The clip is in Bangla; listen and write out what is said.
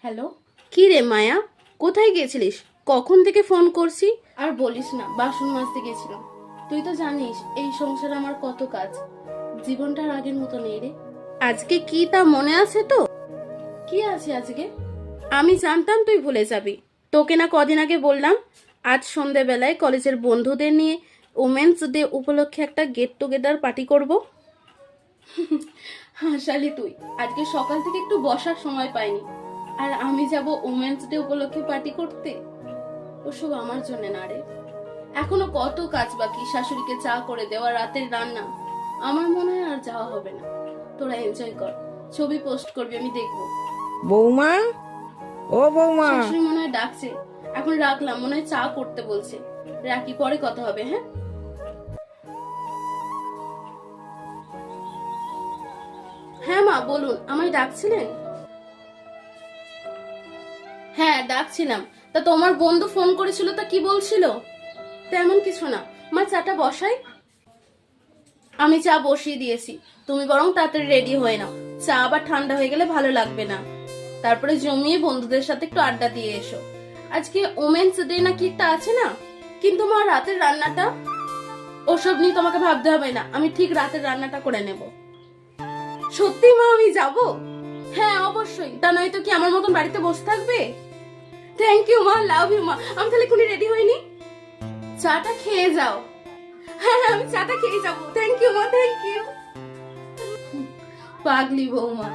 হ্যালো, কি রে মায়া, কোথায় গেছিলিস? কখন থেকে ফোন করছি। আর বলিস না, বাসন মাজতে গেছিলাম। তুই তো জানিস এই সংসারে আমার কত কাজ, জীবনটা আর আগের মতো নেই রে। আজকে কি তা মনে আছে তো? কি আছে আজকে? আমি জানতাম তুই ভুলে যাবি। তোকে না কদিন আগে বললাম আজ সন্ধ্যেবেলায় কলেজের বন্ধুদের নিয়ে ওমেন্স ডে উপলক্ষে একটা গেট টুগেদার পার্টি করব। হাসালি তুই। আজকে সকাল থেকে একটু বসার সময় পাইনি, আর আমি যাব ওমেন্স ডে উপলক্ষে পার্টি করতে? ওসব আমার জন্য না রে। এখনো কত কাজ বাকি, শাশুড়িকে চা করে দেওয়া, রাতের রান্না। আমার মনে হয় আর যাওয়া হবে না। তোরা এনজয় কর, ছবি পোস্ট করবি, আমি দেখবো। বৌমা, ও বৌমা, শাশুড়ি মনে হয় ডাকছে, এখন রাখলাম, মনে হয় চা করতে বলছে। রাখি, পরে কথা হবে। হ্যাঁ হ্যাঁ মা বলুন, আমায় ডাকছিলেন? হ্যাঁ ডাকছিলাম। তা তোমার বন্ধু ফোন করেছিল, তা কি বলছিল? তেমন কিছু না মা, চাটা বসাই। আমি চা বসিয়ে দিয়েছি, তুমি বরং তাড়াতাড়ি রেডি হয়ে নাও। চা আবার ঠান্ডা হয়ে গেলে ভালো লাগবে না। তারপরে জমিয়ে বন্ধুদের সাথে একটু আড্ডা দিয়ে এসো। আজকে ওমেন্স ডে না কি একটা আছে না? কিন্তু মা, রাতের রান্নাটা? ওসব নিয়ে তোমাকে ভাবতে হবে না, আমি ঠিক রাতের রান্নাটা করে নেব। সত্যি মা, আমি যাব? হ্যাঁ অবশ্যই, তা নয়তো কি আমার মতন বাড়িতে বসে থাকবে? থ্যাংক ইউ মা, লাভ ইউ মা। আমি তাহলে এখনই রেডি হইনি, চাটা খেয়ে যাও। হ্যাঁ হ্যাঁ, আমি চাটা খেয়ে যাবো। থ্যাংক ইউ মা, থ্যাংক ইউ। পাগলি বৌমা।